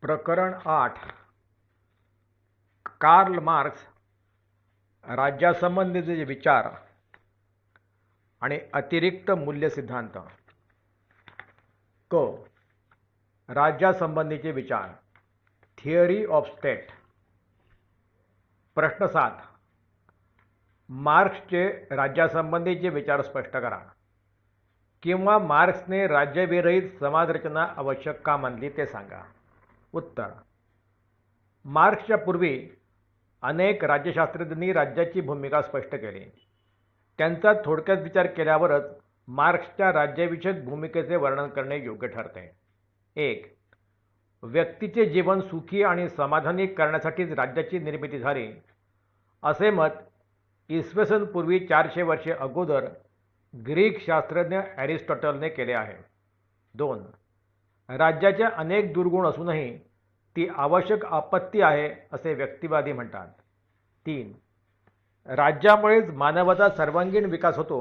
प्रकरण 8 Karl Marx राज्यासंबंधीचे विचार आणि अतिरिक्त मूल्य सिद्धांत. क. राज्यासंबंधीचे विचार. Theory of state. प्रश्न 7. मार्क्सचे राज्यासंबंधीचे विचार स्पष्ट करा, किंवा मार्क्सने राज्यविरहित समाजरचना आवश्यक का मानली ते सांगा. उत्तर. मार्क्सच्या पूर्वी अनेक राज्यशास्त्रज्ञांनी राज्याची भूमिका स्पष्ट केली. त्यांचा थोडक्यात विचार केल्यावरच मार्क्सच्या राज्यविषयक भूमिकेचे वर्णन करणे योग्य ठरते. 1. व्यक्तीचे जीवन सुखी आणि समाधानी करण्यासाठीच राज्याची निर्मिती झाली, असे मत इसवी पूर्वी 400 वर्षे अगोदर ग्रीक शास्त्रज्ञ ॲरिस्टॉटलने केले आहे. 2. राज्याच्या अनेक दुर्गुण असूनही ती आवश्यक आपत्ती आहे असे व्यक्तिवादी म्हणतात. 3. राज्यामुळेच मानवाचा सर्वांगीण विकास होतो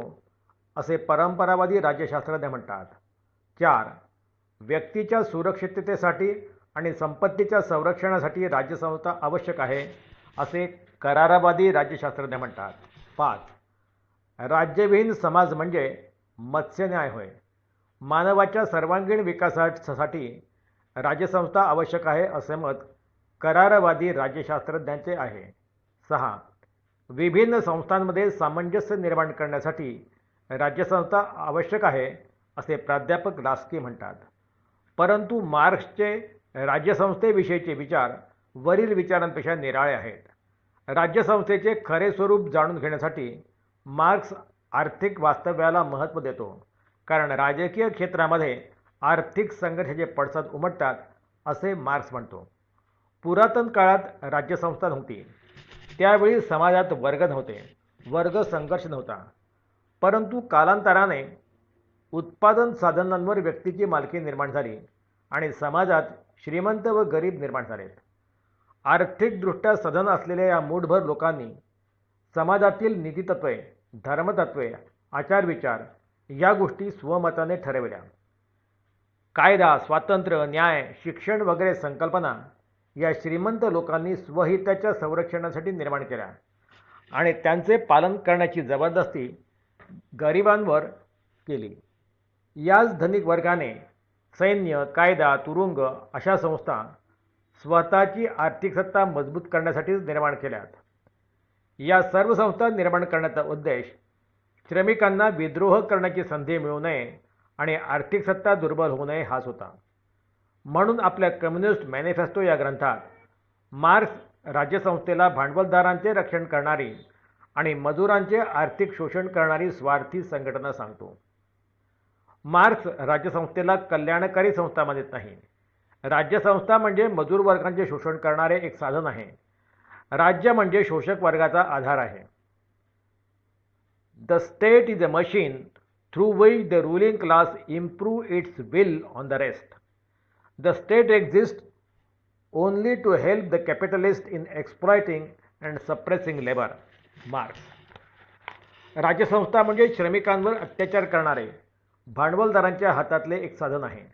असे परंपरावादी राज्यशास्त्रज्ञ म्हणतात. 4. व्यक्तीच्या सुरक्षिततेसाठी आणि संपत्तीच्या संरक्षणासाठी राज्यसंस्था आवश्यक आहे असे करारवादी राज्यशास्त्रज्ञ म्हणतात. 5. राज्यविहीन समाज म्हणजे मत्स्यन्याय होय. मानवाच्या सर्वांगीण विकासासाठी राज्यसंस्था आवश्यक आहे असे मत करारवादी राज्यशास्त्रज्ञांचे आहे. 6. विभिन्न संस्थांमध्ये सामंजस्य निर्माण करण्यासाठी राज्यसंस्था आवश्यक आहे असे प्राध्यापक लास्की म्हणतात. परंतु मार्क्सचे राज्यसंस्थेविषयीचे विचार वरील विचारांपेक्षा निराळे आहेत. राज्यसंस्थेचे खरे स्वरूप जाणून घेण्यासाठी मार्क्स आर्थिक वास्तव्याला महत्त्व देतो, कारण राजकीय क्षेत्रामध्ये आर्थिक संघर्षाचे पडसाद उमटतात असे मार्क्स म्हणतो. पुरातन काळात राज्यसंस्था नव्हती. त्यावेळी समाजात वर्ग नव्हते, वर्ग संघर्ष नव्हता. परंतु कालांतराने उत्पादन साधनांवर व्यक्तीची मालकी निर्माण झाली आणि समाजात श्रीमंत व गरीब निर्माण झालेत. आर्थिकदृष्ट्या सधन असलेल्या या मूठभर लोकांनी समाजातील नीतितत्त्वे, धर्मतत्त्वे, आचारविचार या गोष्टी स्वमताने ठरविल्या. कायदा, स्वातंत्र्य, न्याय, शिक्षण वगैरे संकल्पना या श्रीमंत लोकांनी स्वहिताच्या संरक्षणासाठी निर्माण केल्या आणि त्यांचे पालन करण्याची जबरदस्ती गरिबांवर केली. याच धनिक वर्गाने सैन्य, कायदा, तुरुंग अशा संस्था स्वतःची आर्थिक सत्ता मजबूत करण्यासाठीच निर्माण केल्यात. या सर्व संस्था निर्माण करण्याचा उद्देश श्रमिकांना विद्रोह करण्याची संधी मिळू नये आणि आर्थिक सत्ता दुर्बल होऊ नये हाच होता. म्हणून आपल्या कम्युनिस्ट मॅनिफेस्टो या ग्रंथात मार्क्स राज्यसंस्थेला भांडवलदारांचे रक्षण करणारी आणि मजुरांचे आर्थिक शोषण करणारी स्वार्थी संघटना सांगतो. मार्क्स राज्यसंस्थेला कल्याणकारी संस्था मानत नाही. राज्यसंस्था म्हणजे मजूर वर्गांचे शोषण करणारे एक साधन आहे. राज्य म्हणजे शोषक वर्गाचा आधार आहे. The state is a machine through which the ruling class improve it's will on the rest. The state exists only to help the capitalist in exploiting and suppressing labor. Marx. राज्यसंस्था म्हणजे श्रमिकांवर अत्याचार करणारे भांडवलदारांच्या हातातले एक साधन आहे.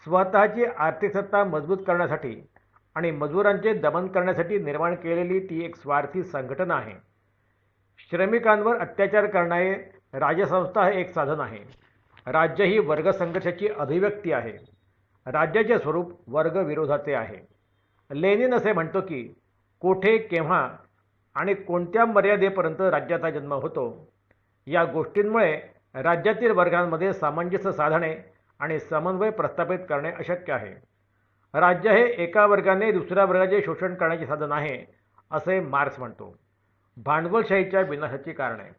स्वतःची आर्थिक सत्ता मजबूत करण्यासाठी आणि मजुरांचे दमन करण्यासाठी निर्माण केलेली ती एक स्वार्थी संघटना आहे. श्रमिकांवर अत्याचार करणारे राज्यसंस्था हे एक साधन आहे. राज्य ही वर्गसंघर्षाची अभिव्यक्ती आहे. राज्याचे स्वरूप वर्गविरोधाचे आहे. लेनिन असे म्हणतो की कोठे, केव्हा आणि कोणत्या मर्यादेपर्यंत राज्याचा जन्म होतो या गोष्टींमुळे राज्यातील वर्गांमध्ये सामंजस्य साधणे आणि समन्वय प्रस्थापित करणे अशक्य आहे. राज्य हे एका वर्गाने दुसऱ्या वर्गाचे शोषण करण्याचे साधन आहे असे मार्क्स म्हणतो. भांडवलशाहीच्या विनाशाची कारणे.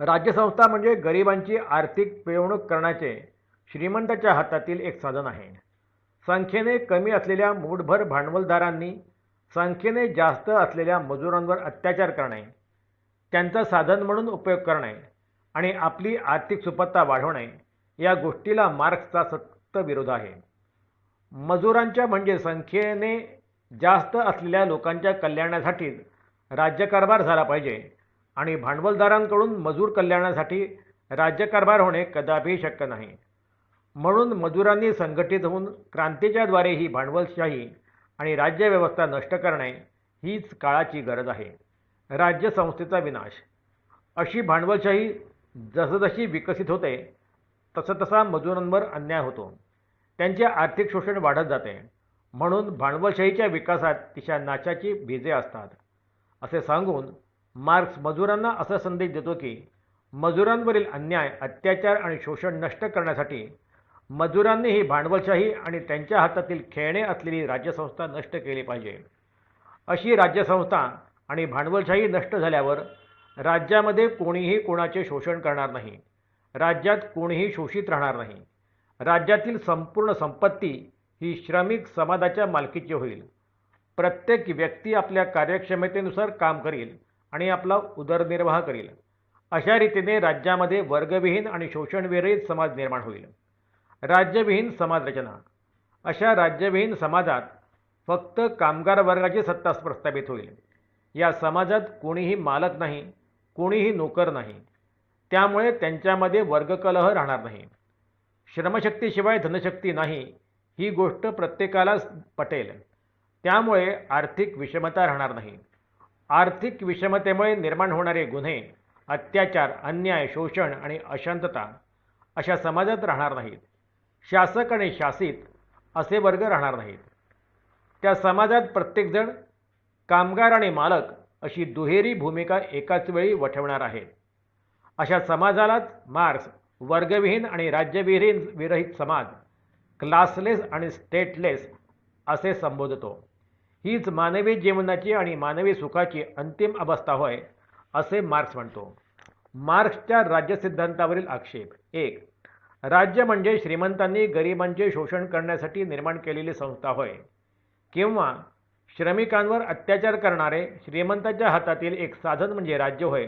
राज्यसंस्था म्हणजे गरिबांची आर्थिक पिळवणूक करण्याचे श्रीमंताच्या हातातील एक साधन आहे. संख्येने कमी असलेल्या मूठभर भांडवलदारांनी संख्येने जास्त असलेल्या मजुरांवर अत्याचार करणे, त्यांचा साधन म्हणून उपयोग करणे आणि आपली आर्थिक सुबत्ता वाढवणे या गोष्टीला मार्क्सचा सक्त विरोध आहे. मजुरांच्या म्हणजे संख्येने जास्त असलेल्या लोकांच्या कल्याणासाठीच राज्यकारभार झाला पाहिजे आणि भांडवलदारांकडून मजूर कल्याणासाठी राज्यकारभार होणे कदापि शक्य नाही. म्हणून मजुरांनी संघटित होऊन क्रांतीच्या द्वारे ही भांडवलशाही आणि राज्यव्यवस्था नष्ट करणे हीच काळाची गरज आहे. राज्यसंस्थेचा विनाश. अशी भांडवलशाही जसजशी विकसित होते तसा मजुरांवर अन्याय होतो. त्यांचे आर्थिक शोषण वाढत जाते. म्हणून भांडवलशाहीच्या विकासात तिच्या नाशाची बीजे असतात असे सांगून मार्क्स मजुरांना असा संदेश देतो की मजुरांवरील अन्याय, अत्याचार आणि शोषण नष्ट करण्यासाठी मजुरांनी ही भांडवलशाही आणि त्यांच्या हातातील खेळणे असलेली राज्यसंस्था नष्ट केली पाहिजे. अशी राज्यसंस्था आणि भांडवलशाही नष्ट झाल्यावर राज्यामध्ये कोणीही कोणाचे शोषण करणार नाही. राज्यात कोणीही शोषित राहणार नाही. राज्यातील संपूर्ण संपत्ती ही श्रमिक समाजाच्या मालकीची होईल. प्रत्येक व्यक्ती आपल्या कार्यक्षमतेनुसार काम करील आणि आपला उदरनिर्वाह करील. अशा रीतीने राज्यामध्ये वर्गविहीन आणि शोषणविरहित समाज निर्माण होईल. राज्यविहीन समाज रचना. अशा राज्यविहीन समाजात फक्त कामगार वर्गाची सत्ता प्रस्थापित होईल. या समाजात कोणीही मालक नाही, कोणीही नोकर नाही. त्यामुळे त्यांच्यामध्ये वर्गकलह राहणार नाही. श्रमशक्तीशिवाय धनशक्ती नाही ही गोष्ट प्रत्येकाला पटेल. त्यामुळे आर्थिक विषमता राहणार नाही. आर्थिक विषमतेमुळे निर्माण होणारे गुन्हे, अत्याचार, अन्याय, शोषण आणि अशांतता अशा समाजात राहणार नाहीत. शासक आणि शासित असे वर्ग राहणार नाहीत. त्या समाजात प्रत्येकजण कामगार आणि मालक अशी दुहेरी भूमिका एकाच वेळी वठवणार आहे. अशा समाजालाच मार्क्स वर्गविहीन आणि राज्यविरहित समाज, क्लासलेस आणि स्टेटलेस असे संबोधतो. हीच मानवी जीवनाची आणि मानवी सुखाची अंतिम अवस्था होय असे मार्क्स म्हणतो. मार्क्सच्या राज्य सिद्धांतावरील आक्षेप. 1. राज्य म्हणजे श्रीमंतांनी गरिबांचे शोषण करण्यासाठी निर्माण केलेली संस्था होय, किंवा श्रमिकांवर अत्याचार करणारे श्रीमंतांच्या हातातील एक साधन म्हणजे राज्य होय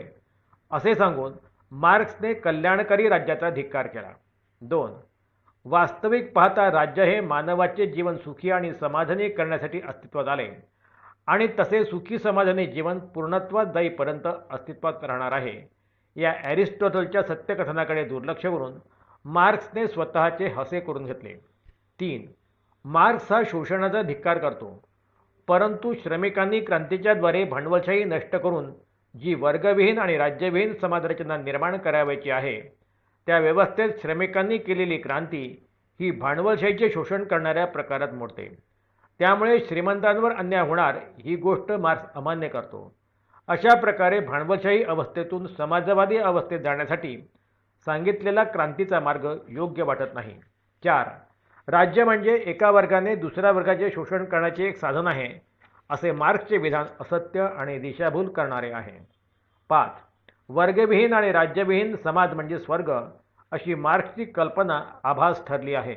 असे सांगून मार्क्सने कल्याणकारी राज्याचा धिक्कार केला. 2. वास्तविक पाहता राज्य हे मानवाचे जीवन सुखी आणि समाधानी करण्यासाठी अस्तित्वात आले आणि तसे सुखी समाधानी जीवन पूर्णत्वात जाईपर्यंत अस्तित्वात राहणार आहे. या ॲरिस्टॉटलच्या सत्यकथनाकडे दुर्लक्ष करून मार्क्सने स्वतःचे हसे करून घेतले. 3. मार्क्स हा शोषणाचा धिक्कार करतो, परंतु श्रमिकांनी क्रांतीच्याद्वारे भांडवलशाही नष्ट करून जी वर्गविहीन आणि राज्यविहीन समाजरचना निर्माण करावयाची आहे, त्या व्यवस्थेत श्रमिकांनी केलेली क्रांती ही भांडवलशाहीचे शोषण करणाऱ्या प्रकारात मोडते. त्यामुळे श्रीमंतांवर अन्याय होणार ही गोष्ट मार्क्स अमान्य करतो. अशा प्रकारे भांडवलशाही अवस्थेतून समाजवादी अवस्थेत जाण्यासाठी सांगितलेला क्रांतीचा मार्ग योग्य वाटत नाही. 4. राज्य म्हणजे एका वर्गाने दुसऱ्या वर्गाचे शोषण करण्याचे एक साधन आहे असे मार्क्सचे विधान असत्य आणि दिशाभूल करणारे आहे. 5. वर्गविहीन आणि राज्यविहीन समाज म्हणजे स्वर्ग अशी मार्क्सची कल्पना आभास ठरली आहे.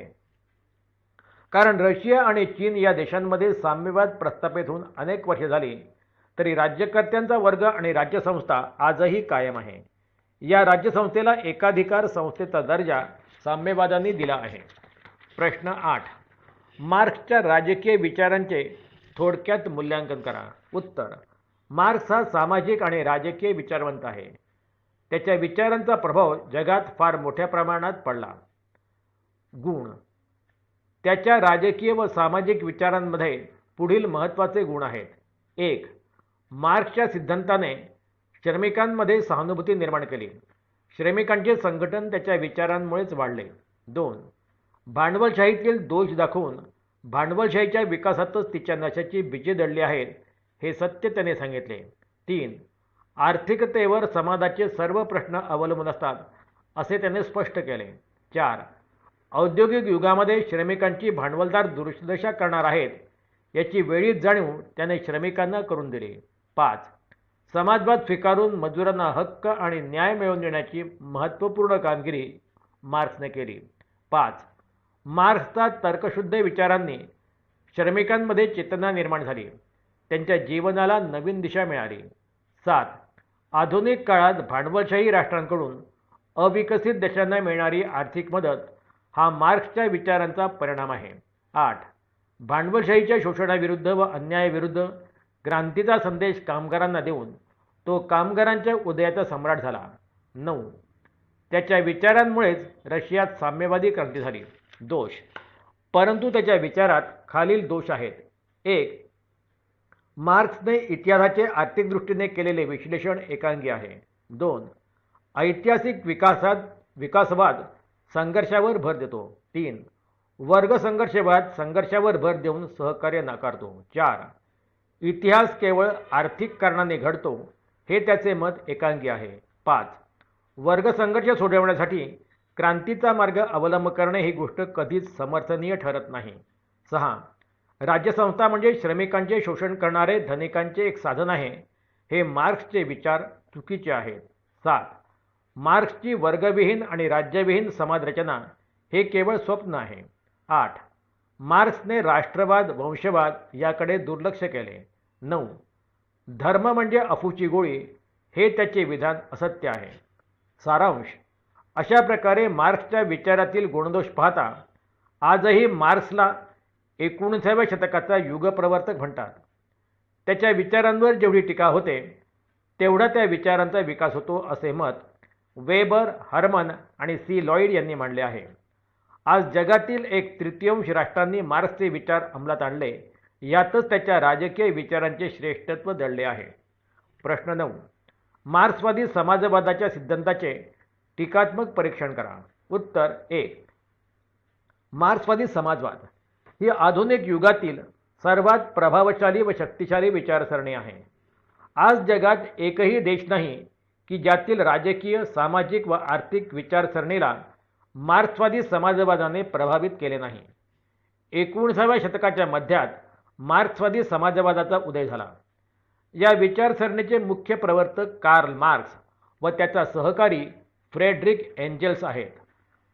कारण रशिया आणि चीन या देशांमध्ये साम्यवाद प्रस्थापित होऊन अनेक वर्षे झाली, तरी राज्यकर्त्यांचा वर्ग आणि राज्यसंस्था आजही कायम आहे. या राज्यसंस्थेला एकाधिकार संस्थेचा दर्जा साम्यवादांनी दिला आहे. प्रश्न 8. मार्क्सच्या राजकीय विचारांचे थोडक्यात मूल्यांकन करा. उत्तर. मार्क्स हा सामाजिक आणि राजकीय विचारवंत आहे. त्याच्या विचारांचा प्रभाव जगात फार मोठ्या प्रमाणात पडला. गुण. त्याच्या राजकीय व सामाजिक विचारांमध्ये पुढील महत्त्वाचे गुण आहेत. 1. मार्क्सच्या सिद्धांताने श्रमिकांमध्ये सहानुभूती निर्माण केली. श्रमिकांचे संघटन त्याच्या विचारांमुळेच वाढले. 2. भांडवलशाहीतील दोष दाखवून भांडवलशाहीच्या विकासातच तिच्या नशाची बीजे दडली आहेत हे सत्य त्याने सांगितले. 3. आर्थिकतेवर समाजाचे सर्व प्रश्न अवलंबून असतात असे त्याने स्पष्ट केले. 4. औद्योगिक युगामध्ये श्रमिकांची भांडवलदार दुर्दशा करणार आहेत याची वेळीच जाणीव त्याने श्रमिकांना करून दिली. 5. समाजवाद स्वीकारून मजुरांना हक्क आणि न्याय मिळवून देण्याची महत्त्वपूर्ण कामगिरी मार्क्सने केली. 5. मार्क्सचा तर्कशुद्ध विचारांनी श्रमिकांमध्ये चेतना निर्माण झाली. त्यांच्या जीवनाला नवीन दिशा मिळाली. 7. आधुनिक काळात भांडवलशाही राष्ट्रांकडून अविकसित देशांना मिळणारी आर्थिक मदत हा मार्क्सच्या विचारांचा परिणाम आहे. 8. भांडवलशाहीच्या शोषणाविरुद्ध व अन्यायाविरुद्ध क्रांतीचा संदेश कामगारांना देऊन तो कामगारांच्या उदयाचा सम्राट झाला. 9. त्याच्या विचारांमुळेच रशियात साम्यवादी क्रांती झाली. दोष, परंतु त्याच्या विचारात खालील दोष आहेत. 1. मार्क्सने इतिहासाचे आर्थिक दृष्टीने केलेले विश्लेषण एकांगी आहे. 2. ऐतिहासिक विकासवाद संघर्षावर भर देतो. 3. वर्गसंघर्षवाद संघर्षावर भर देऊन सहकार्य नाकारतो. 4. इतिहास केवळ आर्थिक कारणाने घडतो हे त्याचे मत एकांगी आहे. 5. वर्गसंघर्ष सोडवण्यासाठी क्रांतीचा मार्ग अवलंब करणे ही गोष्ट कधीच समर्थनीय ठरत नाही. 6. राज्यसंस्था म्हणजे श्रमिकांचे शोषण करणारे धनिकांचे एक साधन आहे हे मार्क्सचे विचार चुकीचे आहेत. 7. मार्क्सची वर्गविहीन आणि राज्यविहीन समाजरचना हे केवळ स्वप्न आहे. 8. मार्क्सने राष्ट्रवाद वंशवाद याकडे दुर्लक्ष केले. 9. धर्म म्हणजे अफूची गोळी हे त्याचे विधान असत्य आहे. सारांश, अशा प्रकारे मार्क्सच्या विचारातील गुणदोष पाहता आजही मार्क्सला 19व्या शतकाचा युगप्रवर्तक म्हणतात. त्याच्या विचारांवर जेवढी टीका होते तेवढा त्या विचारांचा विकास होतो असे मत वेबर, हर्मन आणि सी लॉईड यांनी मांडले आहे. आज जगातील 1/3 राष्ट्रांनी मार्क्सचे विचार अंमलात आणले, यातच त्याच्या राजकीय विचारांचे श्रेष्ठत्व दडले आहे. प्रश्न 9. मार्क्सवादी समाजवादाच्या सिद्धांताचे टीकात्मक परीक्षण करा. उत्तर 1. मार्क्सवादी समाजवाद ही आधुनिक युगातील सर्वात प्रभावशाली व शक्तिशाली विचारसरणी आहे. आज जगात एकही देश नाही की ज्यातील राजकीय, सामाजिक व आर्थिक विचारसरणीला मार्क्सवादी समाजवादाने प्रभावित केले नाही. 19व्या शतकाच्या मध्यात मार्क्सवादी समाजवादाचा उदय झाला. या विचारसरणीचे मुख्य प्रवर्तक कार्ल मार्क्स व त्याचा सहकारी फ्रेडरिक एंजेल्स आहेत.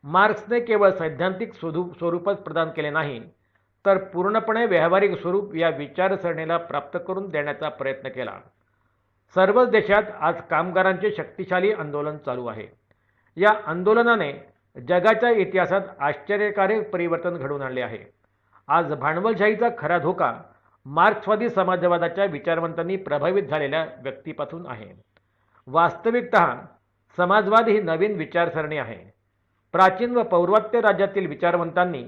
मार्क्सने केवळ सैद्धांतिक स्वरूपच प्रदान केले नाही, तर पूर्णपणे व्यावहारिक स्वरूप या विचारसरणीला प्राप्त करून देण्याचा प्रयत्न केला. सर्वच देशात आज कामगारांचे शक्तिशाली आंदोलन चालू आहे. या आंदोलनाने जगाच्या इतिहासात आश्चर्यकारक परिवर्तन घडवून आणले आहे. आज भांडवलशाहीचा खरा धोका मार्क्सवादी समाजवादाच्या विचारवंतांनी प्रभावित झालेल्या व्यक्तीपासून आहे. वास्तविकतः समाजवाद ही नवीन विचारसरणी आहे. प्राचीन व पौर्वात्य राज्यातील विचारवंतांनी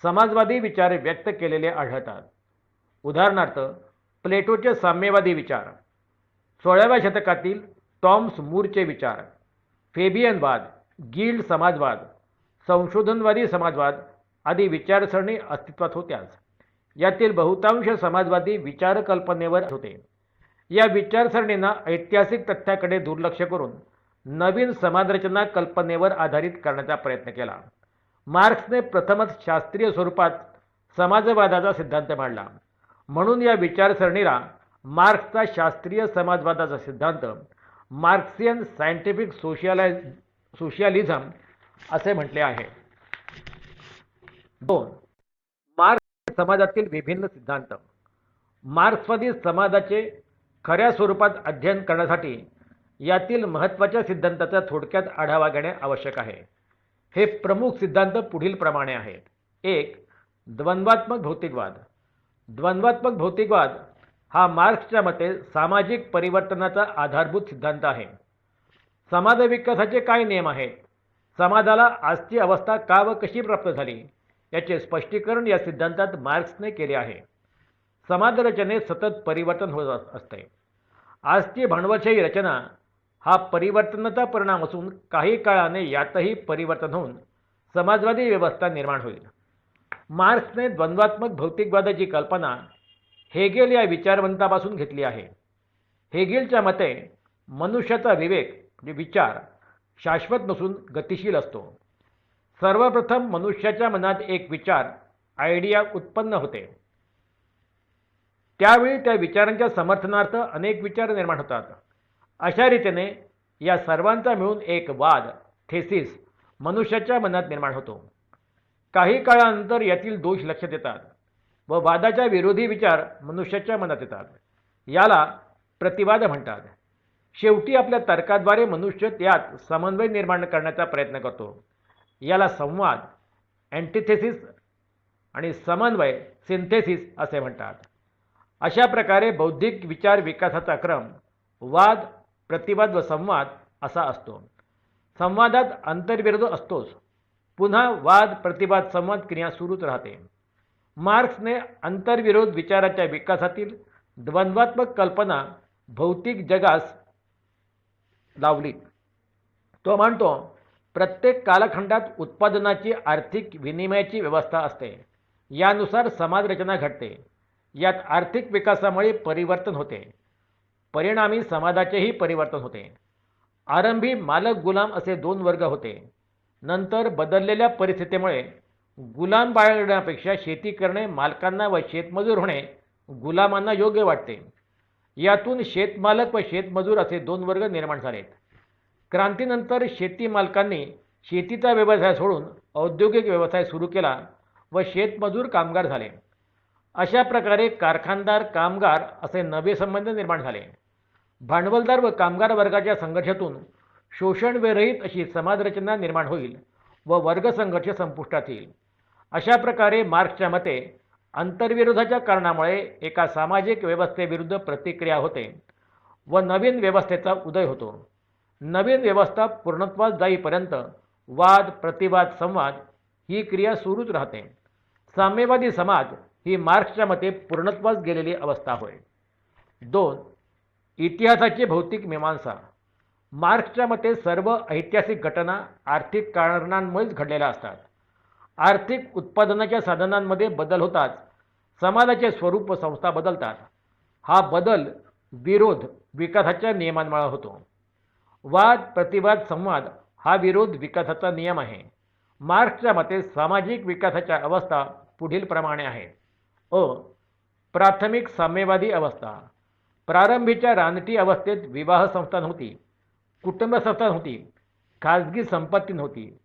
समाजवादी विचार व्यक्त केलेले आढळतात. उदाहरणार्थ, प्लेटोचे साम्यवादी विचार, 16व्या शतकातील टॉमस मूरचे विचार, फेबियनवाद, गिल्ड समाजवाद, संशोधनवादी समाजवाद आदी विचारसरणी अस्तित्वात होत्याच. यातील बहुतांश समाजवादी विचारकल्पनेवर होते. या विचारसरणींना ऐतिहासिक तथ्याकडे दुर्लक्ष करून नवीन समाजरचना कल्पनेवर आधारित करण्याचा प्रयत्न केला. मार्क्सने प्रथमच शास्त्रीय स्वरूपात समाजवादाचा सिद्धांत मांडला. म्हणून या विचारसरणीला मार्क्सचा शास्त्रीय समाजवादाचा सिद्धांत, मार्क्सियन सायंटिफिक सोशियालिझम असे म्हटले आहे. 2. मार्क्स समाजातील विभिन्न सिद्धांत. मार्क्सवादी समाजाचे खऱ्या स्वरूपात अध्ययन करण्यासाठी यातील महत्त्वाच्या सिद्धांताचा थोडक्यात आढावा घेणे आवश्यक आहे. हे प्रमुख सिद्धांत पुढील प्रमाणे आहेत. 1. द्वंद्वात्मक भौतिकवाद. द्वंद्वात्मक भौतिकवाद हा मार्क्सच्या मते सामाजिक परिवर्तनाचा आधारभूत सिद्धांत आहे. समाज विकासाचे काय नियम आहेत, समाजाला आजची अवस्था का व कशी प्राप्त झाली याचे स्पष्टीकरण या सिद्धांतात मार्क्सने केले आहे. समाजरचनेत सतत परिवर्तन होत असते. आजची भांडवलशाही रचना हा परिवर्तनाचा परिणाम असून काही काळाने यातही परिवर्तन होऊन समाजवादी व्यवस्था निर्माण होईल. मार्क्सने द्वंद्वात्मक भौतिकवादाची कल्पना हेगेल या विचारवंतापासून घेतली आहे. हेगेलच्या मते मनुष्याचा विवेक म्हणजे विचार शाश्वत नसून गतिशील असतो. सर्वप्रथम मनुष्याच्या मनात एक विचार, आयडिया उत्पन्न होते. त्यावेळी त्या विचारांच्या समर्थनार्थ अनेक विचार निर्माण होतात. अशा रीतीने या सर्वांचा मिळून एक वाद, थेसिस मनुष्याच्या मनात निर्माण होतो. काही काळानंतर यातील दोष लक्षात येतात व वादाच्या विरोधी विचार मनुष्याच्या मनात येतात. याला प्रतिवाद म्हणतात. शेवटी आपल्या तर्काद्वारे मनुष्य त्यात समन्वय निर्माण करण्याचा प्रयत्न करतो. याला संवाद, अँटिथेसिस आणि समन्वय, सिंथेसिस असे म्हणतात. अशा प्रकारे बौद्धिक विचार विकासाचा क्रम वाद, प्रतिवाद व संवाद असा असतो. संवादात अंतर्विरोध असतोच. पुन्हा वाद प्रतिवाद संवाद क्रिया सुरूच राहते. मार्क्सने अंतर्विरोध विचाराच्या विकासातील द्वंद्वात्मक कल्पना भौतिक जगास लावली. तो म्हणतो, प्रत्येक कालखंडात उत्पादनाची आर्थिक विनिमयाची व्यवस्था असते. यानुसार समाज रचना घडते. यात आर्थिक विकासामुळे परिवर्तन होते. परिणामी समाजाचेही परिवर्तन होते. आरंभी मालक गुलाम असे दोन वर्ग होते. नंतर बदललेल्या परिस्थितीमुळे गुलाम बाळगण्यापेक्षा शेती करणे मालकांना व शेतमजूर होणे गुलामांना योग्य वाटते. यातून शेतमालक व शेतमजूर असे दोन वर्ग निर्माण झालेत. क्रांतीनंतर शेती मालकांनी शेतीचा व्यवसाय सोडून औद्योगिक व्यवसाय सुरू केला व शेतमजूर कामगार झाले. अशा प्रकारे कारखानदार कामगार असे नवे संबंध निर्माण झाले. भांडवलदार व कामगार वर्गाच्या संघर्षातून शोषणविरहित अशी समाजरचना निर्माण होईल व वर्गसंघर्ष संपुष्टात येईल. अशा प्रकारे मार्क्सच्या मते अंतर्विरोधाच्या कारणामुळे एका सामाजिक व्यवस्थेविरुद्ध प्रतिक्रिया होते व नवीन व्यवस्थेचा उदय होतो. नवीन व्यवस्था पूर्णत्वास जाईपर्यंत वाद प्रतिवाद संवाद ही क्रिया सुरूच राहते. साम्यवादी समाज ही मार्क्सच्या मते पूर्णत्वास गेलेली अवस्था होय. 2. इतिहासाची भौतिक मीमांसा. मार्क्सच्या मते सर्व ऐतिहासिक घटना आर्थिक कारणांमुळेच घडलेल्या असतात. आर्थिक उत्पादनाच्या साधनांमध्ये बदल होताच समाजाचे स्वरूप व संस्था बदलतात. हा बदल विरोध विकासाच्या नियमांमुळे होतो. वाद प्रतिवाद संवाद हा विरोध विकासाचा नियम आहे. मार्क्सच्या मते सामाजिक विकासाच्या अवस्था पुढील प्रमाणे आहेत. अ. प्राथमिक साम्यवादी अवस्था. प्रारंभीच्या रानटी अवस्थेत विवाह संस्था नव्हती, कुटुंब संस्था नव्हती, खाजगी संपत्ती नव्हती.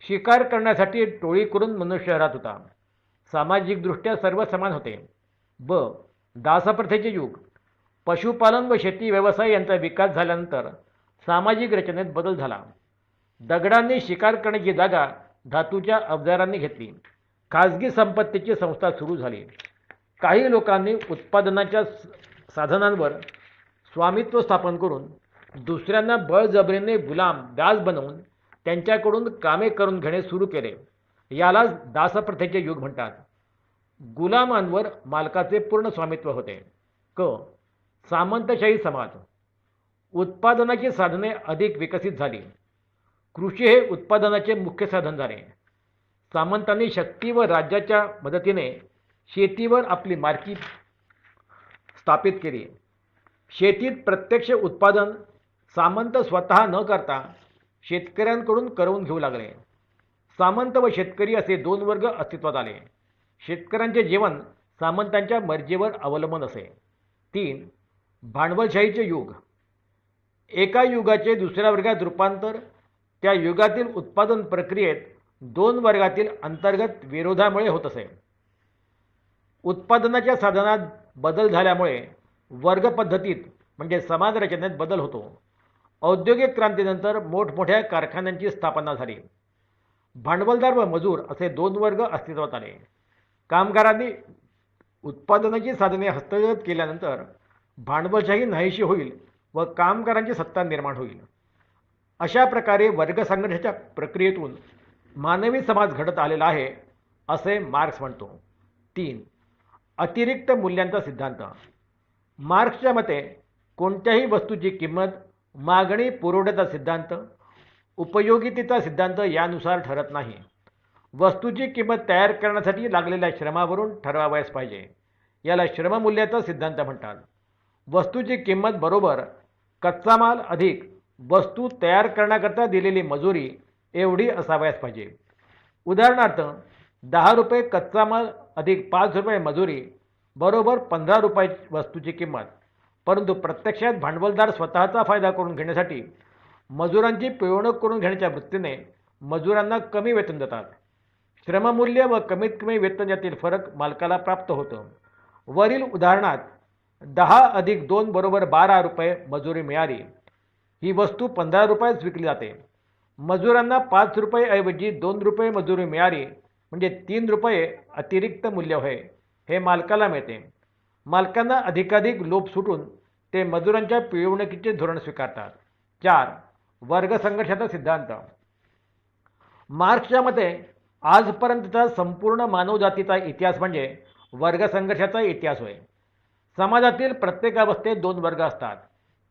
शिकार करण्यासाठी टोळी करून मनुष्य राहत होता. सामाजिकदृष्ट्या सर्व समान होते. ब. दासप्रथेचे युग. पशुपालन व शेती व्यवसाय यांचा विकास झाल्यानंतर सामाजिक रचनेत बदल झाला. दगडांनी शिकार करण्याची जागा धातूच्या अवजारांनी घेतली. खाजगी संपत्तीची संस्था सुरू झाली. काही लोकांनी उत्पादनाच्या साधनांवर स्वामित्व स्थापन करून दुसऱ्यांना बळजबरीने गुलाम दास बनवून त्यांच्याकडून कामे करून घेणे सुरू केले. यालाच दासप्रथेचे युग म्हणतात. गुलामांवर मालकाचे पूर्ण स्वामित्व होते. क. सामंतशाही समाज. उत्पादनाची साधने अधिक विकसित झाली. कृषी हे उत्पादनाचे मुख्य साधन झाले. सामंतांनी शक्ती व राज्याच्या मदतीने शेतीवर आपली मालकी स्थापित केली. शेतीत प्रत्यक्ष उत्पादन सामंत स्वतः न करता शेतकऱ्यांकडून करवून घेऊ लागले. सामंत व शेतकरी असे दोन वर्ग अस्तित्वात आले. शेतकऱ्यांचे जीवन सामंतांच्या मर्जीवर अवलंबून असे. 3. भांडवलशाहीचे युग. एका युगाचे दुसऱ्या वर्गात रूपांतर त्या युगातील उत्पादन प्रक्रियेत दोन वर्गातील अंतर्गत विरोधामुळे होत असे. उत्पादनाच्या साधनात बदल झाल्यामुळे वर्गपद्धतीत म्हणजे समाज रचनेत बदल होतो. औद्योगिक क्रांतीनंतर मोठमोठ्या कारखान्यांची स्थापना झाली. भांडवलदार व मजूर असे दोन वर्ग अस्तित्वात आले. कामगारांनी उत्पादनाची साधने हस्तगत केल्यानंतर भांडवलशाही नाहीशी होईल व कामगारांची सत्ता निर्माण होईल. अशा प्रकारे वर्गसंघर्षाच्या प्रक्रियेतून मानवी समाज घडत आलेला आहे असे मार्क्स म्हणतो. 3. अतिरिक्त मूल्यांचा सिद्धांत. मार्क्सच्या मते कोणत्याही वस्तूची किंमत मागणी पुरवठ्याचा सिद्धांत, उपयोगितेचा सिद्धांत यानुसार ठरत नाही. वस्तूची किंमत तयार करण्यासाठी लागलेल्या श्रमावरून ठरवावयास पाहिजे. याला श्रममूल्याचा सिद्धांत म्हणतात. वस्तूची किंमत बरोबर कच्चा माल अधिक वस्तू तयार करण्याकरता दिलेली मजुरी एवढी असावयास पाहिजे. उदाहरणार्थ 10 रुपये कच्चा माल अधिक 5 रुपये मजुरी बरोबर 15 रुपये वस्तूची किंमत. परंतु प्रत्यक्षात भांडवलदार स्वतःचा फायदा करून घेण्यासाठी मजुरांची पिळवणूक करून घेण्याच्या वृत्तीने मजुरांना कमी वेतन देतात. श्रममूल्य व कमीत कमी वेतन यातील फरक मालकाला प्राप्त होतो. वरील उदाहरणात 10 अधिक 2 बरोबर 12 रुपये मजुरी मिळाली. ही वस्तू 15 रुपयात विकली जाते. मजुरांना 5 रुपये ऐवजी 2 रुपये मजुरी मिळाली म्हणजे 3 रुपये अतिरिक्त मूल्य होय हे मालकाला मिळते. मालकांना अधिकाधिक लोभ सुटून ते मजुरांच्या पिळवणुकीचे धोरण स्वीकारतात. 4. वर्गसंघर्षाचा सिद्धांत. मार्क्सच्या मते आजपर्यंतचा संपूर्ण मानवजातीचा इतिहास म्हणजे वर्गसंघर्षाचा इतिहास होय. समाजातील प्रत्येक अवस्थेत दोन वर्ग असतात.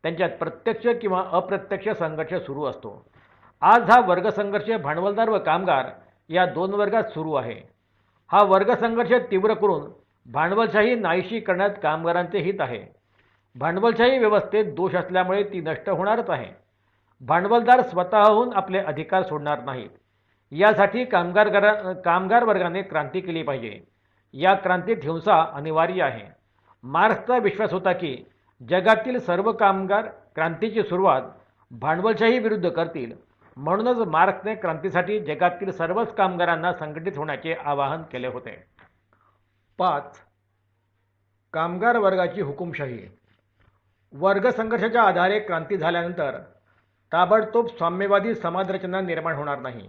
त्यांच्यात प्रत्यक्ष किंवा अप्रत्यक्ष संघर्ष सुरू असतो. आज हा वर्गसंघर्ष भांडवलदार व कामगार या दोन वर्गात सुरू आहे. हा वर्गसंघर्ष तीव्र करून भांडवलशाही नाहीशी करण्यात कामगारांचे हित आहे. भांडवलशाही व्यवस्थेत दोष असल्यामुळे ती नष्ट होणारच आहे. भांडवलदार स्वतःहून आपले अधिकार सोडणार नाहीत. यासाठी कामगार वर्गाने क्रांती केली पाहिजे. या क्रांतीत हिंसा अनिवार्य आहे. मार्क्सचा विश्वास होता की जगातील सर्व कामगार क्रांतीची सुरुवात भांडवलशाही विरुद्ध करतील. म्हणूनच मार्क्सने क्रांतीसाठी जगातील सर्वच कामगारांना संघटित होण्याचे आवाहन केले होते. 5. कामगार वर्गाची हुकुमशाही. वर्गसंघर्षाच्या आधारे क्रांती झाल्यानंतर ताबडतोब साम्यवादी समाजरचना निर्माण होणार नाही.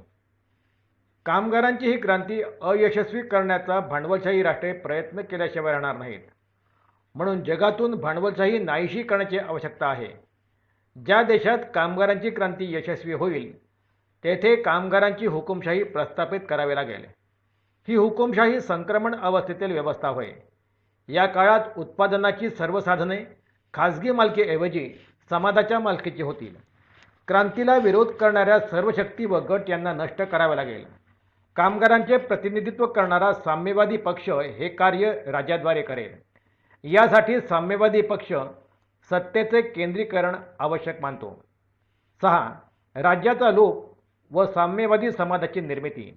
कामगारांची ही क्रांती अयशस्वी करण्याचा भांडवलशाही राष्ट्रे प्रयत्न केल्याशिवाय राहणार नाहीत. म्हणून जगातून भांडवलशाही नाहीशी करण्याची आवश्यकता आहे. ज्या देशात कामगारांची क्रांती यशस्वी होईल तेथे कामगारांची हुकुमशाही प्रस्थापित करावी लागेल. ही हुकुमशाही संक्रमण अवस्थेतील व्यवस्था होय. या काळात उत्पादनाची सर्व साधने खाजगी मालकीऐवजी समाजाच्या मालकीची होतील. क्रांतीला विरोध करणाऱ्या सर्व शक्ती व गट यांना नष्ट करावे लागेल. कामगारांचे प्रतिनिधित्व करणारा साम्यवादी पक्ष हे कार्य राज्याद्वारे करेल. यासाठी साम्यवादी पक्ष सत्तेचे केंद्रीकरण आवश्यक मानतो. 6. राज्याचा लोप व साम्यवादी समाजाची निर्मिती.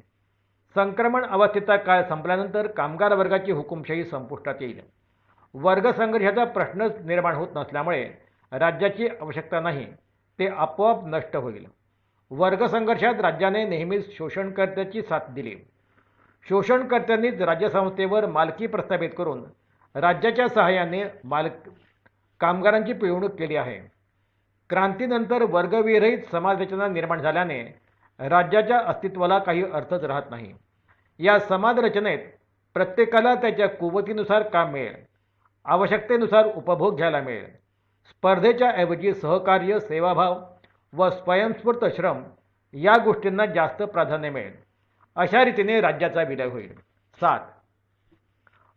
संक्रमण अवस्थेचा काळ संपल्यानंतर कामगार वर्गाची हुकुमशाही संपुष्टात येईल. वर्गसंघर्षाचा प्रश्नच निर्माण होत नसल्यामुळे राज्याची आवश्यकता नाही, ते आपोआप नष्ट होईल. वर्गसंघर्षात राज्याने नेहमीच शोषणकर्त्याची साथ दिली. शोषणकर्त्यांनीच राज्यसंस्थेवर मालकी प्रस्थापित करून राज्याच्या सहाय्याने कामगारांची पिळवणूक केली आहे. क्रांतीनंतर वर्गविरहित समाजरचना निर्माण झाल्याने राज्याच्या अस्तित्वाला काही अर्थच राहत नाही. या समाजरचनेत प्रत्येकाला त्याच्या कुवतीनुसार काम मिळेल, आवश्यकतेनुसार उपभोग घ्यायला मिळेल. स्पर्धेच्या ऐवजी सहकार्य, सेवाभाव व स्वयंस्फूर्त श्रम या गोष्टींना जास्त प्राधान्य मिळेल. अशा रीतीने राज्याचा विलय होईल. 7.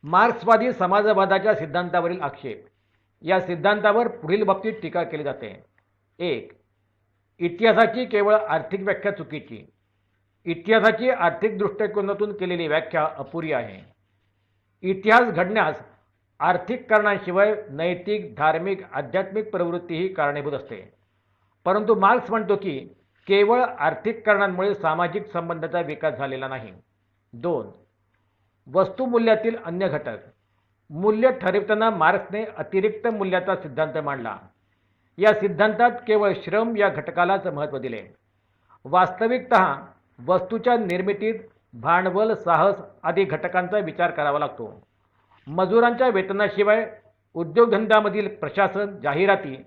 मार्क्सवादी समाजवादाच्या सिद्धांतावरील आक्षेप. या सिद्धांतावर पुढील बाबतीत टीका केली जाते. 1. इतिहासाची केवळ आर्थिक व्याख्या चुकीची. इतिहासाची आर्थिक दृष्टिकोनातून केलेली व्याख्या अपुरी आहे. इतिहास घडण्यास आर्थिक कारणांशिवाय नैतिक, धार्मिक, आध्यात्मिक प्रवृत्तीही कारणीभूत असते. परंतु मार्क्स म्हणतो की केवळ आर्थिक कारणांमुळे सामाजिक संबंधाचा विकास झालेला नाही. 2. वस्तुमूल्यातील अन्य घटक. मूल्य ठरवताना मार्क्सने अतिरिक्त मूल्याचा सिद्धांत मांडला. या सिद्धांतात केवळ श्रम या घटकालाच महत्त्व दिले. वास्तविकतः वस्तूच्या निर्मितीत भांडवल, साहस आदी घटकांचा विचार करावा लागतो. मजुरांच्या वेतनाशिवाय उद्योगधंद्यामधील प्रशासन, जाहिराती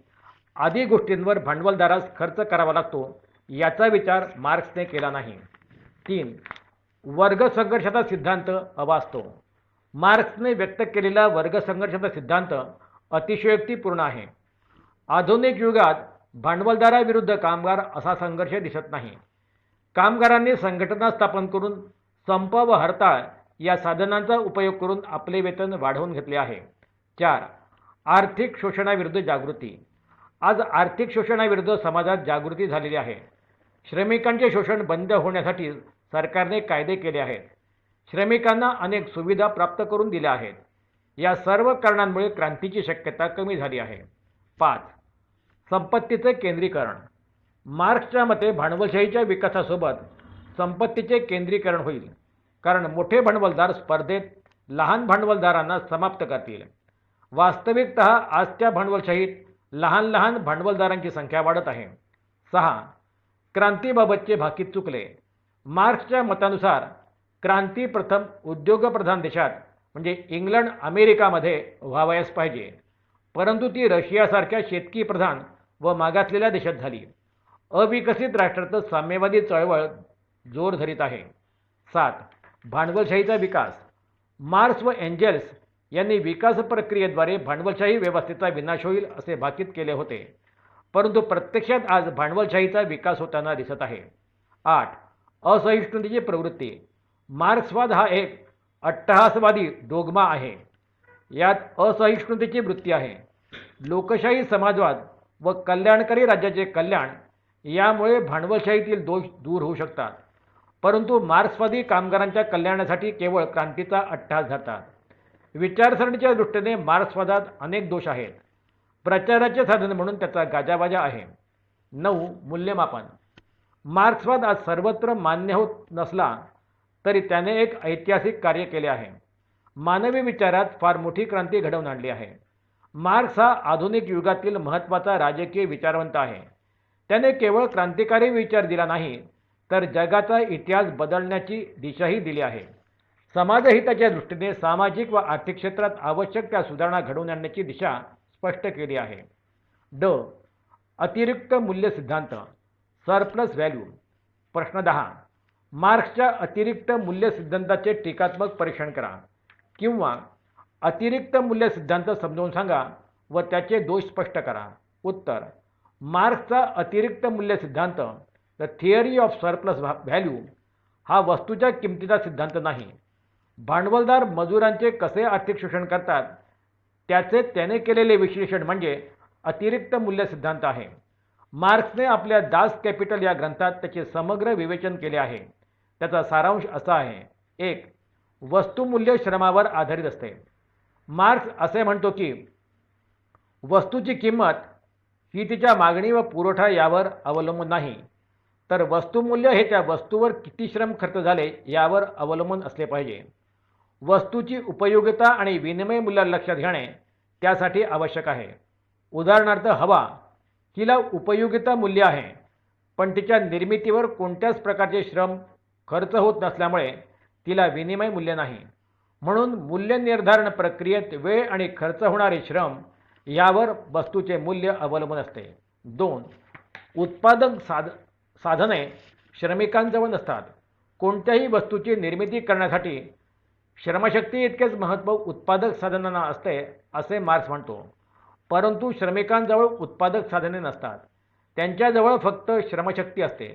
आदी गोष्टींवर भांडवलदारास खर्च करावा लागतो, याचा विचार मार्क्सने केला नाही. 3. वर्गसंघर्षाचा सिद्धांत अवास्तव. मार्क्सने व्यक्त केलेला वर्गसंघर्षाचा सिद्धांत अतिशयोक्तीपूर्ण आहे. आधुनिक युगात भांडवलदाराविरुद्ध कामगार असा संघर्ष दिसत नाही. कामगारांनी संघटना स्थापन करून संप व हरताळ या साधनांचा उपयोग करून आपले वेतन वाढवून घेतले आहे. 4. आर्थिक शोषणाविरुद्ध जागृती. आज आर्थिक शोषणाविरुद्ध समाजात जागृती झालेली आहे. श्रमिकांचे शोषण बंद होण्यासाठी सरकारने कायदे केले आहेत. श्रमिकांना अनेक सुविधा प्राप्त करून दिल्या आहेत. या सर्व कारणांमुळे क्रांतीची शक्यता कमी झाली आहे. 5. संपत्तीचे केंद्रीकरण. मार्क्सच्या मते भांडवलशाहीच्या विकासासोबत संपत्तीचे केंद्रीकरण होईल, कारण मोठे भांडवलदार स्पर्धेत लहान भांडवलदारांना समाप्त करतील. वास्तविकतः आजच्या भांडवलशाहीत लहान लहान भांडवलदारांची संख्या वाढत आहे. 6. क्रांतीबाबतचे भाकीत चुकले. मार्क्सच्या मतानुसार क्रांती प्रथम उद्योगप्रधान देशात म्हणजे इंग्लंड, अमेरिकामध्ये व्हावयास पाहिजे, परंतु ती रशियासारख्या शेतकी प्रधान व मागासलेल्या देशात झाली. अविकसित राष्ट्रात साम्यवादी चळवळ जोर धरीत आहे. 7. भांडवलशाहीचा विकास. मार्क्स व एंजेल्स यांनी विकास प्रक्रियेद्वारे भांडवलशाही व्यवस्थेचा विनाश होईल असे भाकीत केले होते. परंतु प्रत्यक्षात आज भांडवलशाहीचा विकास होताना दिसत आहे. 8. असहिष्णुतेची प्रवृत्ती. मार्क्सवाद हा एक अट्टहासवादी डोगमा आहे. यात असहिष्णुतेची वृत्ती आहे. लोकशाही समाजवाद व कल्याणकारी राज्याचे कल्याण यामुळे भांडवलशाहीतील दोष दूर होऊ शकतात. परंतु मार्क्सवादी कामगारांच्या कल्याणासाठी केवळ क्रांतीचा अट्टहास धरतात. विचारसरणीच्या दृष्टीने मार्क्सवादात अनेक दोष आहेत. प्रचाराचे साधन म्हणून त्याचा गाजावाजा आहे. 9. मूल्यमापन. मार्क्सवाद आज सर्वत्र मान्य होत नसला तरी त्याने एक ऐतिहासिक कार्य केले आहे. मानवी विचारात फार मोठी क्रांती घडवून आणली आहे. मार्क्स हा आधुनिक युगातील महत्त्वाचा राजकीय विचारवंत आहे. त्याने केवळ क्रांतिकारी विचार दिला नाही तर जगाचा इतिहास बदलण्याची दिशाही दिली आहे. समाजहिताच्या दृष्टीने सामाजिक व आर्थिक क्षेत्रात आवश्यक त्या सुधारणा घडवून आणण्याची दिशा स्पष्ट केली आहे. ड. अतिरिक्त मूल्य सिद्धांत. Surplus value. प्रश्न 10. मार्क्सच्या अतिरिक्त मूल्य सिद्धांताचे टीकात्मक परीक्षण करा किंवा अतिरिक्त मूल्य सिद्धांत समजावून सांगा व त्याचे दोष स्पष्ट करा. उत्तर. मार्क्सचा अतिरिक्त मूल्य सिद्धांत the theory of surplus value हा वस्तूच्या किमतीचा सिद्धांत नाही. भांडवलदार मजुरांचे कसे आर्थिक शोषण करतात त्याचे त्याने केलेले विश्लेषण म्हणजे अतिरिक्त मूल्य सिद्धांत आहे. मार्क्सने आपल्या दास कॅपिटल या ग्रंथात त्याचे समग्र विवेचन केले आहे. त्याचा सारांश असा आहे. 1. वस्तुमूल्य श्रमावर आधारित असते. मार्क्स असे म्हणतो की वस्तूची किंमत ही तिच्या मागणी व पुरवठा यावर अवलंबून नाही, तर वस्तुमूल्य हे त्या वस्तूवर किती श्रम खर्च झाले यावर अवलंबून असले पाहिजे. वस्तूची उपयोगिता आणि विनिमय मूल्य लक्षात घेणे त्यासाठी आवश्यक आहे. उदाहरणार्थ हवा हिला उपयोगिता मूल्य आहे, पण तिच्या निर्मितीवर कोणत्याच प्रकारचे श्रम खर्च होत नसल्यामुळे तिला विनिमय मूल्य नाही. म्हणून मूल्य निर्धारण प्रक्रियेत वेळ आणि खर्च होणारे श्रम यावर वस्तूचे मूल्य अवलंबून असते. 2. उत्पादक साधने श्रमिकांजवळ नसतात. कोणत्याही वस्तूची निर्मिती करण्यासाठी श्रमशक्ती इतकेच महत्त्व उत्पादक साधनांना असते असे मार्क्स म्हणतो. परंतु श्रमिकांजवळ उत्पादक साधने नसतात. त्यांच्याजवळ फक्त श्रमशक्ती असते.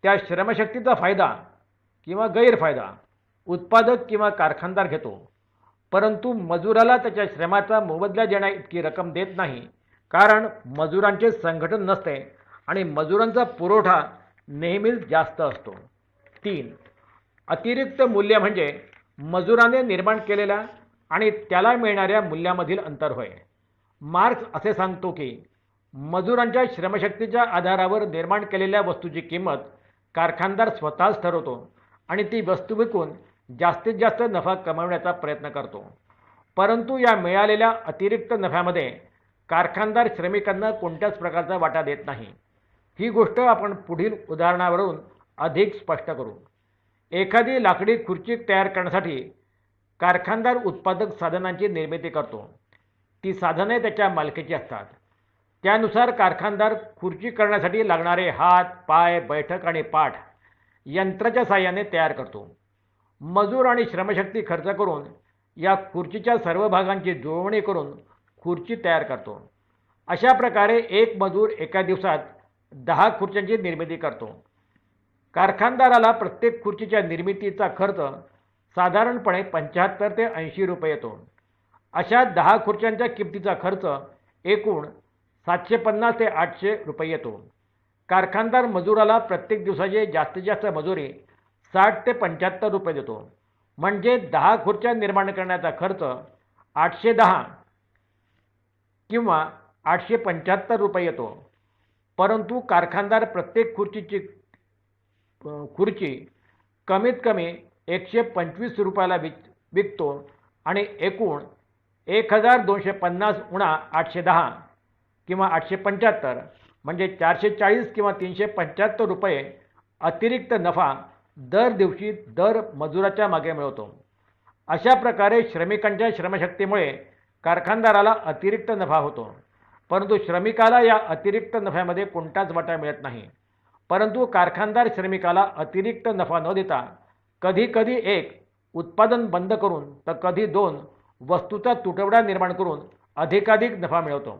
त्या श्रमशक्तीचा फायदा किंवा गैरफायदा उत्पादक किंवा कारखानदार घेतो, परंतु मजुराला त्याच्या श्रमाचा मोबदला देण्या इतकी रक्कम देत नाही, कारण मजुरांचे संघटन नसते आणि मजुरांचा पुरवठा नेहमीच जास्त असतो. 3. अतिरिक्त मूल्य म्हणजे मजुराने निर्माण केलेल्या आणि त्याला मिळणाऱ्या मूल्यामधील अंतर होय. मार्क्स असे सांगतो की मजुरांच्या श्रमशक्तीच्या आधारावर निर्माण केलेल्या वस्तूची किंमत कारखानदार स्वतःच ठरवतो आणि ती वस्तू विकून जास्तीत जास्त नफा कमवण्याचा प्रयत्न करतो. परंतु या मिळालेल्या अतिरिक्त नफ्यामध्ये कारखानदार श्रमिकांना कोणत्याच प्रकारचा वाटा देत नाही. ही गोष्ट आपण पुढील उदाहरणावरून अधिक स्पष्ट करू. एखादी लाकडी खुर्ची तयार करण्यासाठी कारखानदार उत्पादक साधनांची निर्मिती करतो. ती साधने त्याच्या मालकीची असतात. त्यानुसार कारखानदार खुर्ची करण्यासाठी लागणारे हात, पाय, बैठक आणि पाठ यंत्राच्या साहाय्याने तयार करतो. मजूर आणि श्रमशक्ती खर्च करून या खुर्चीच्या सर्व भागांची जुळवणी करून खुर्ची तयार करतो. अशा प्रकारे एक मजूर एका दिवसात 10 खुर्च्यांची निर्मिती करतो. कारखानदाराला प्रत्येक खुर्चीच्या निर्मितीचा खर्च साधारणपणे 75 ते 80 रुपये येतो. अशा 10 खुर्च्यांच्या किमतीचा खर्च एकूण 750 ते 800 रुपये येतो. कारखानदार मजुराला प्रत्येक दिवसाची जास्तीत जास्त मजुरी 60 ते 75 रुपये देतो. म्हणजे 10 खुर्च्या निर्माण करण्याचा खर्च 810 किंवा 875 रुपये येतो. परंतु कारखानदार प्रत्येक खुर्ची कमीत कमी 125 रुपयाला विकतो आणि एकूण 1250 उणा 810 किंवा 875 म्हणजे 440 किंवा 375 रुपये अतिरिक्त नफा दर दिवशी दर मजुराच्या मागे मिळवतो. अशा प्रकारे श्रमिकांच्या श्रमशक्तीमुळे कारखानदाराला अतिरिक्त नफा होतो, परंतु श्रमिकाला या अतिरिक्त नफ्यामध्ये कोणताच वाटा मिळत नाही. परंतु कारखानदार श्रमिकाला अतिरिक्त नफा न देता कधी कधी एक उत्पादन बंद करून तर कधी 2 वस्तूचा तुटवडा निर्माण करून अधिकाधिक नफा मिळवतो.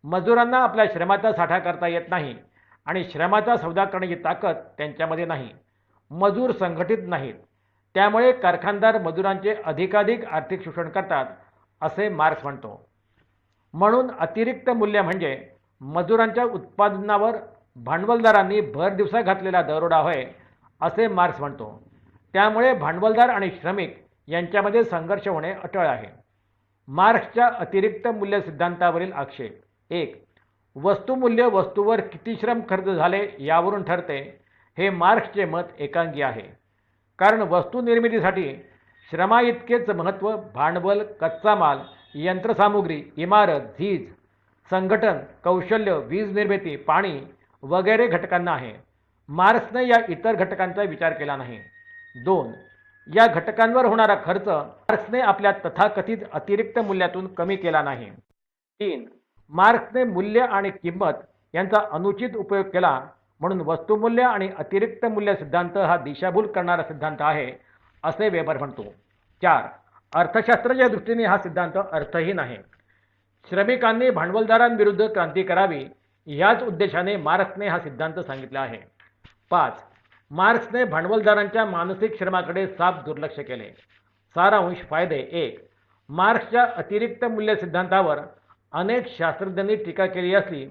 मजुरांना आपल्या श्रमाचा साठा करता येत नाही आणि श्रमाचा सौदा करण्याची ताकद त्यांच्यामध्ये नाही. मजूर संघटित नाहीत, त्यामुळे कारखानदार मजुरांचे अधिकाधिक आर्थिक शोषण करतात असे मार्क्स म्हणतो. म्हणून अतिरिक्त मूल्य म्हणजे मजुरांच्या उत्पादनावर भांडवलदारांनी भर दिवसा घातलेला दरोडा होय असे मार्क्स म्हणतो. त्यामुळे भांडवलदार आणि श्रमिक यांच्यामध्ये संघर्ष होणे अटळ आहे. मार्क्सच्या अतिरिक्त मूल्य सिद्धांतावरील आक्षेप. 1. वस्तुमूल्य वस्तूवर किती श्रम खर्च झाले यावरून ठरते हे मार्क्सचे मत एकांगी आहे. कारण वस्तू निर्मितीसाठी श्रमाइतकेच महत्त्व भांडवल, कच्चा माल, यंत्रसामुग्री, इमारत, झीज, संघटन, कौशल्य, वीज निर्मिती, पाणी वगैरे घटकांना आहे. मार्क्सने या इतर घटकांचा विचार केला नाही. 2. या घटकांवर होणारा खर्च मार्क्सने आपल्या तथाकथित अतिरिक्त मूल्यातून कमी केला नाही. 3. मार्क्सने मूल्य आणि किंमत यांचा अनुचित उपयोग केला, म्हणून वस्तुमूल्य आणि अतिरिक्त मूल्य सिद्धांत हा दिशाभूल करणारा सिद्धांत आहे असे वेबर म्हणतो. 4. अर्थशास्त्राच्या दृष्टीने हा सिद्धांत अर्थहीन आहे. श्रमिकांनी भांडवलदारांविरुद्ध क्रांती करावी याच उद्देशाने मार्क्सने हा सिद्धांत सांगितला आहे. 5. मार्क्सने भांडवलदारांच्या मानसिक श्रमाकडे साफ दुर्लक्ष केले. सारांश. फायदे. 1. मार्क्सच्या अतिरिक्त मूल्य सिद्धांतावर अनेक शास्त्रज्ञांनी टीका केली असली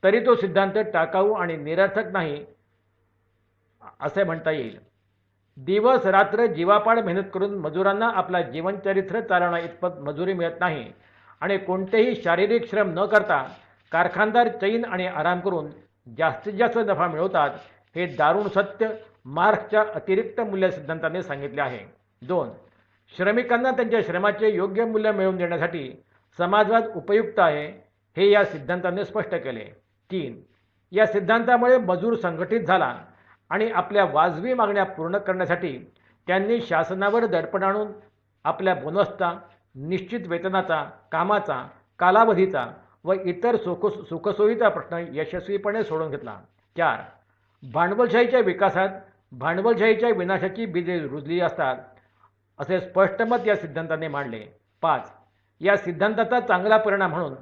तरी तो सिद्धांत टाकाऊ आणि निरर्थक नाही असे म्हणता येईल. दिवस रात्र जीवापाड मेहनत करून मजुरांना आपला जीवनचरित्र चालवणं इतपत मजुरी मिळत नाही आणि कोणतेही शारीरिक श्रम न करता कारखानदार चैन आणि आराम करून जास्तीत जास्त नफा मिळवतात हे दारुण सत्य मार्क्सच्या अतिरिक्त मूल्य सिद्धांताने सांगितले आहे. 2. श्रमिकांना त्यांच्या श्रमाचे योग्य मूल्य मिळवून देण्यासाठी समाजवाद उपयुक्त आहे हे या सिद्धांताने स्पष्ट केले. 3. या सिद्धांतामुळे मजूर संघटित झाला आणि आपल्या वाजवी मागण्या पूर्ण करण्यासाठी त्यांनी शासनावर दडपण आणून आपल्या बोनसचा, निश्चित वेतनाचा, कामाचा, कालावधीचा व इतर सुखसोयीचा प्रश्न यशस्वीपणे सोडून घेतला. 4. भांडवलशाहीच्या विकासात भांडवलशाहीच्या विनाशाची बीजे रुजली असतात असे स्पष्ट मत या सिद्धांताने मांडले. 5. या सिद्धांताचा चांगला परिणाम म्हणून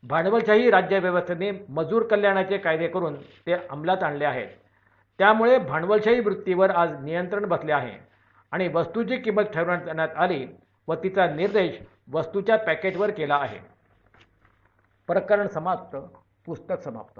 भांडवलशाही राज्यव्यवस्थेने मजूर कल्याणाचे कायदे करून ते अंमलात आणले आहेत. त्यामुळे भांडवलशाही वृत्तीवर आज नियंत्रण बसले आहे आणि वस्तूची किंमत ठरवण्यात आली व तिचा निर्देश वस्तूच्या पॅकेटवर केला आहे. प्रकरण समाप्त. पुस्तक समाप्त.